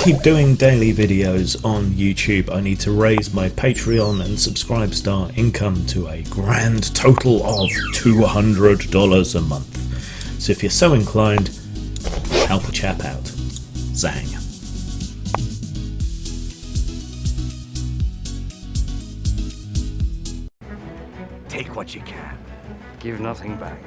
keep doing daily videos on YouTube, I need to raise my Patreon and Subscribestar income to a grand total of $200 a month. So if you're so inclined, help a chap out. Zang. Take what you can. Give nothing back.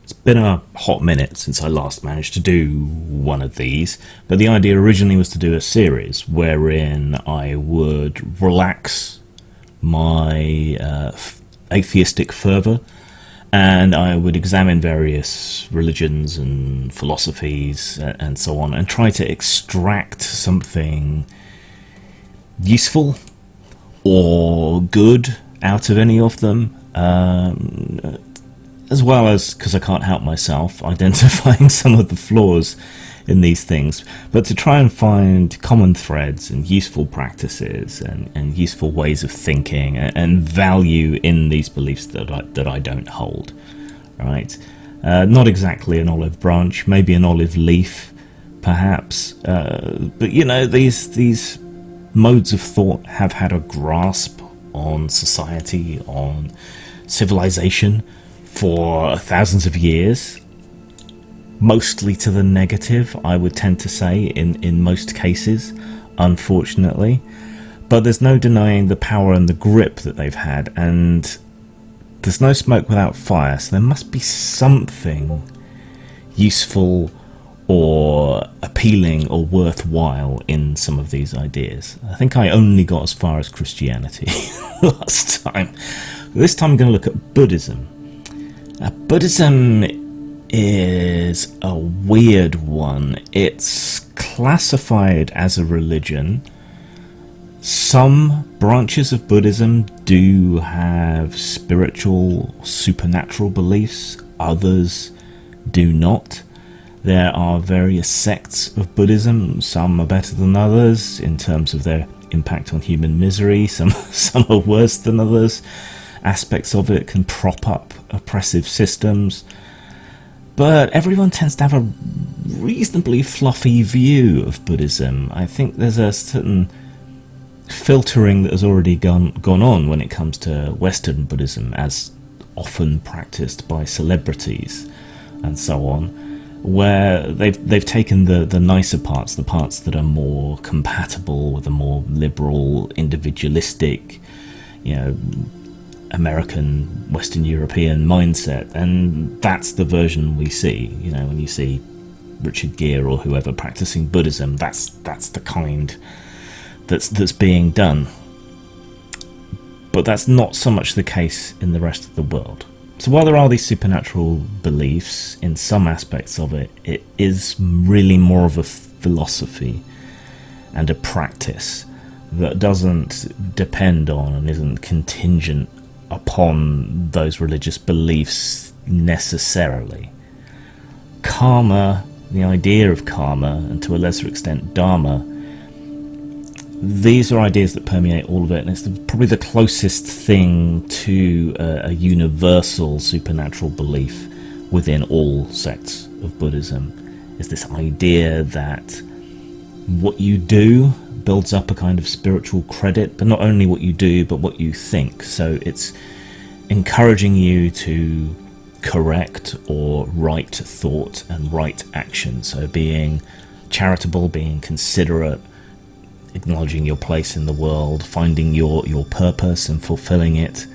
It's been a hot minute since I last managed to do one of these, but the idea originally was to do a series wherein I would relax my atheistic fervour and I would examine various religions and philosophies and so on and try to extract something useful or good out of any of them, as well as, because I can't help myself, identifying some of the flaws in these things, but to try and find common threads and useful practices and useful ways of thinking and value in these beliefs that I don't hold. Right? Not exactly an olive branch, maybe an olive leaf, perhaps, but you know, these modes of thought have had a grasp on society, on civilization for thousands of years, mostly to the negative, I would tend to say, in most cases, unfortunately. But there's no denying the power and the grip that they've had, and there's no smoke without fire, so there must be something useful or appealing or worthwhile in some of these ideas. I think I only got as far as Christianity last time. This time I'm going to look at Buddhism. Buddhism is a weird one. It's classified as a religion. Some branches of Buddhism do have spiritual, supernatural beliefs. Others do not. There are various sects of Buddhism. Some are better than others in terms of their impact on human misery. Some are worse than others. Aspects of it can prop up oppressive systems. But everyone tends to have a reasonably fluffy view of Buddhism. I think there's a certain filtering that has already gone on when it comes to Western Buddhism, as often practiced by celebrities and so on, where they've taken the nicer parts, the parts that are more compatible with a more liberal, individualistic, you know, American, Western European mindset, and that's the version we see. You know, when you see Richard Gere or whoever practicing Buddhism, that's the kind that's being done. But that's not so much the case in the rest of the world. So while there are these supernatural beliefs in some aspects of it, it is really more of a philosophy and a practice that doesn't depend on and isn't contingent upon those religious beliefs necessarily. Karma, the idea of karma, and to a lesser extent dharma, these are ideas that permeate all of it, and it's probably the closest thing to a universal supernatural belief within all sects of Buddhism, is this idea that what you do builds up a kind of spiritual credit, but not only what you do, but what you think. So it's encouraging you to correct or right thought and right action. So being charitable, being considerate, acknowledging your place in the world, finding your purpose and fulfilling it,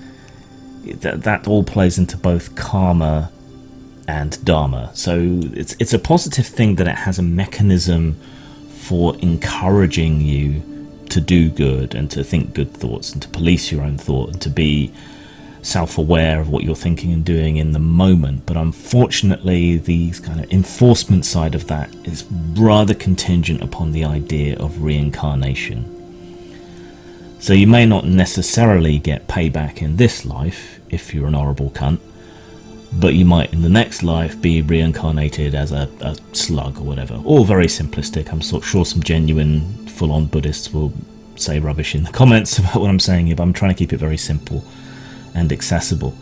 that all plays into both karma and dharma. So it's a positive thing that it has a mechanism for encouraging you to do good and to think good thoughts and to police your own thought and to be self-aware of what you're thinking and doing in the moment. But unfortunately, the kind of enforcement side of that is rather contingent upon the idea of reincarnation. So you may not necessarily get payback in this life if you're an horrible cunt, but you might in the next life be reincarnated as a slug or whatever. All very simplistic. I'm sure some genuine full-on Buddhists will say rubbish in the comments about what I'm saying here, but I'm trying to keep it very simple and accessible.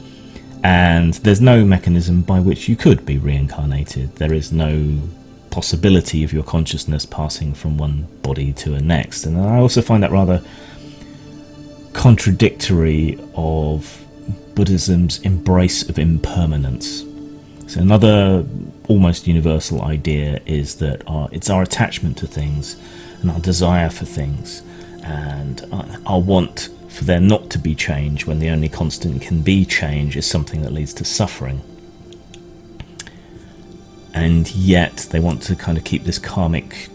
And there's no mechanism by which you could be reincarnated. There is no possibility of your consciousness passing from one body to a next. And I also find that rather contradictory of Buddhism's embrace of impermanence. So another almost universal idea is that it's our attachment to things and our desire for things and our want for there not to be change when the only constant can be change is something that leads to suffering. And yet they want to kind of keep this karmic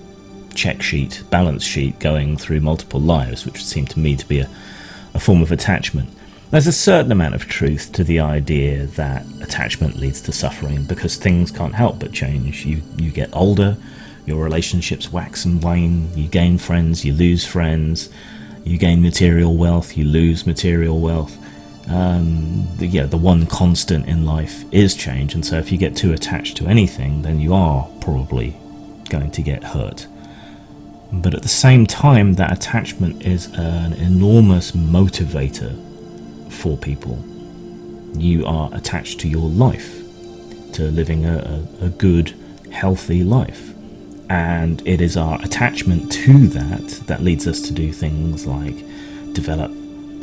check sheet, balance sheet going through multiple lives, which would seem to me to be a form of attachment. There's a certain amount of truth to the idea that attachment leads to suffering because things can't help but change. You get older, your relationships wax and wane, you gain friends, you lose friends, you gain material wealth, you lose material wealth. The one constant in life is change, and so if you get too attached to anything, then you are probably going to get hurt. But at the same time, that attachment is an enormous motivator for people. You are attached to your life, to living a good, healthy life. And it is our attachment to that leads us to do things like develop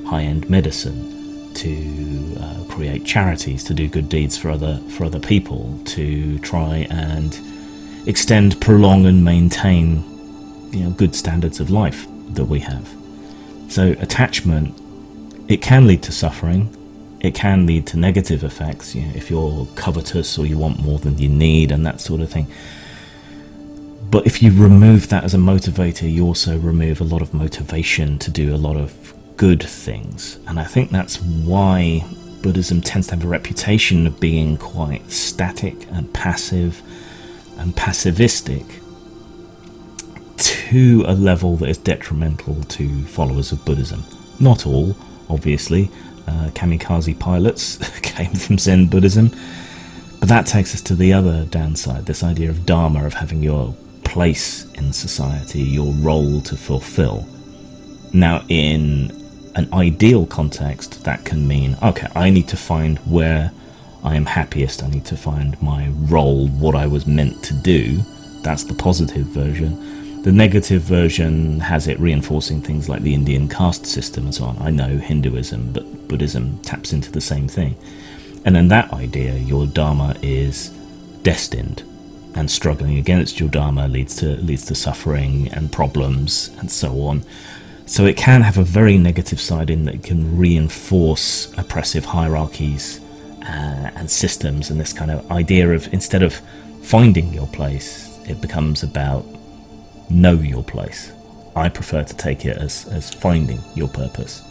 high-end medicine, to create charities, to do good deeds for other people, to try and extend, prolong and maintain good standards of life that we have. So attachment, it can lead to suffering, it can lead to negative effects, if you're covetous or you want more than you need and that sort of thing. But if you remove that as a motivator, you also remove a lot of motivation to do a lot of good things. And I think that's why Buddhism tends to have a reputation of being quite static and passive and passivistic to a level that is detrimental to followers of Buddhism. Not all, obviously. Kamikaze pilots came from Zen Buddhism. But that takes us to the other downside, this idea of Dharma, of having your place in society, your role to fulfill. Now, in an ideal context, that can mean, okay, I need to find where I am happiest, I need to find my role, what I was meant to do. That's the positive version. The negative version has it reinforcing things like the Indian caste system and so on. I know Hinduism, but Buddhism taps into the same thing. And in that idea, your Dharma is destined, and struggling against your Dharma leads to suffering and problems and so on. So it can have a very negative side in that it can reinforce oppressive hierarchies and systems, and this kind of idea of, instead of finding your place, it becomes about know your place. I prefer to take it as finding your purpose.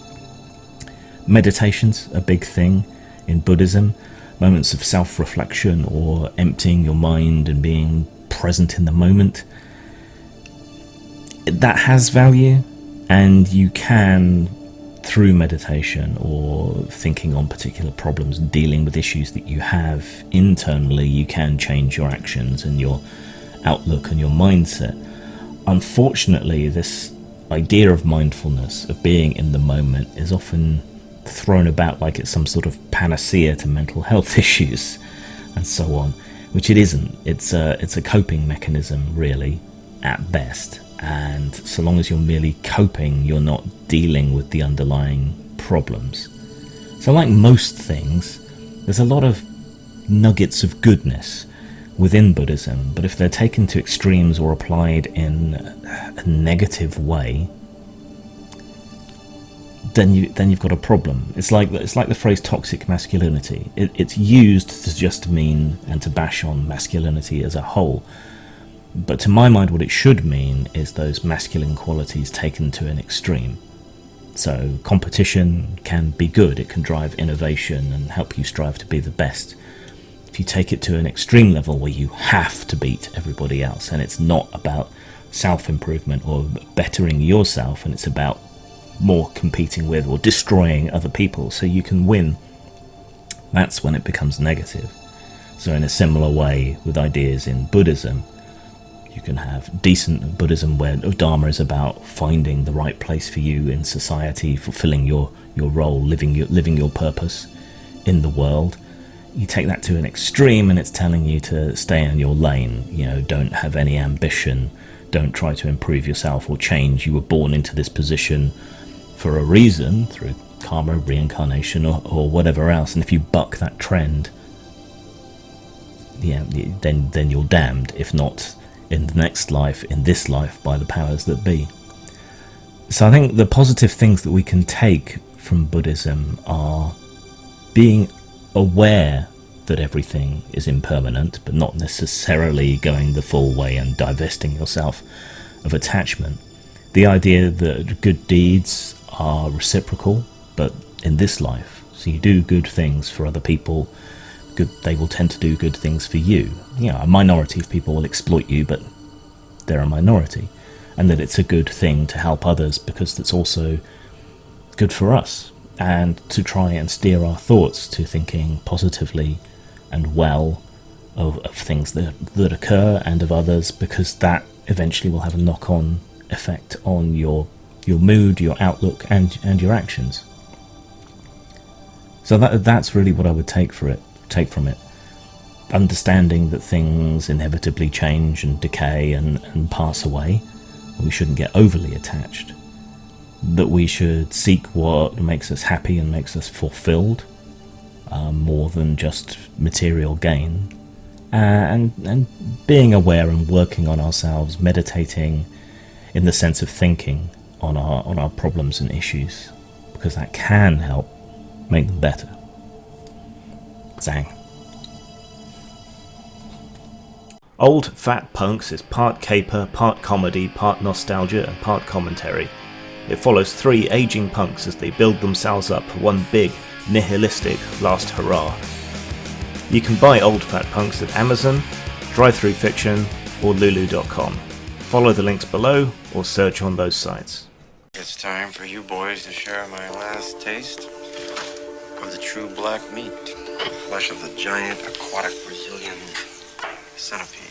Meditation's a big thing in Buddhism. Moments of self-reflection or emptying your mind and being present in the moment. That has value, and you can, through meditation or thinking on particular problems, dealing with issues that you have internally, you can change your actions and your outlook and your mindset. Unfortunately, this idea of mindfulness, of being in the moment, is often thrown about like it's some sort of panacea to mental health issues and so on, which it isn't. It's a coping mechanism, really, at best. And so long as you're merely coping, you're not dealing with the underlying problems. So like most things, there's a lot of nuggets of goodness within Buddhism, but if they're taken to extremes or applied in a negative way, then you've got a problem. It's like the phrase toxic masculinity. It's used to just mean and to bash on masculinity as a whole. But to my mind, what it should mean is those masculine qualities taken to an extreme. So competition can be good. It can drive innovation and help you strive to be the best. If you take it to an extreme level where you have to beat everybody else, and it's not about self-improvement or bettering yourself, and it's about more competing with or destroying other people so you can win, that's when it becomes negative. So in a similar way with ideas in Buddhism, you can have decent Buddhism where Dharma is about finding the right place for you in society, fulfilling your role, living your purpose in the world. you take that to an extreme and it's telling you to stay in your lane. Don't have any ambition, don't try to improve yourself or change. You were born into this position for a reason, through karma, reincarnation, or whatever else, and if you buck that trend, then you're damned, if not in the next life, in this life, by the powers that be. So I think the positive things that we can take from Buddhism are being aware that everything is impermanent, but not necessarily going the full way and divesting yourself of attachment. The idea that good deeds are reciprocal, but in this life, so you do good things for other people, they will tend to do good things for you. A minority of people will exploit you, but they're a minority. And that it's a good thing to help others because that's also good for us. And to try and steer our thoughts to thinking positively and well of things that occur and of others, because that eventually will have a knock-on effect on your mood, your outlook, and your actions. So that's really what I would take from it. Understanding that things inevitably change and decay and pass away. We shouldn't get overly attached. That we should seek what makes us happy and makes us fulfilled, more than just material gain. And being aware and working on ourselves, meditating in the sense of thinking on our problems and issues, because that can help make them better. Zang. Old Fat Punks is part caper, part comedy, part nostalgia, and part commentary. It follows three aging punks as they build themselves up for one big, nihilistic last hurrah. You can buy Old Fat Punks at Amazon, Drive-Thru Fiction, or Lulu.com. Follow the links below or search on those sites. It's time for you boys to share my last taste of the true black meat. Flesh of the giant aquatic Brazilian centipede.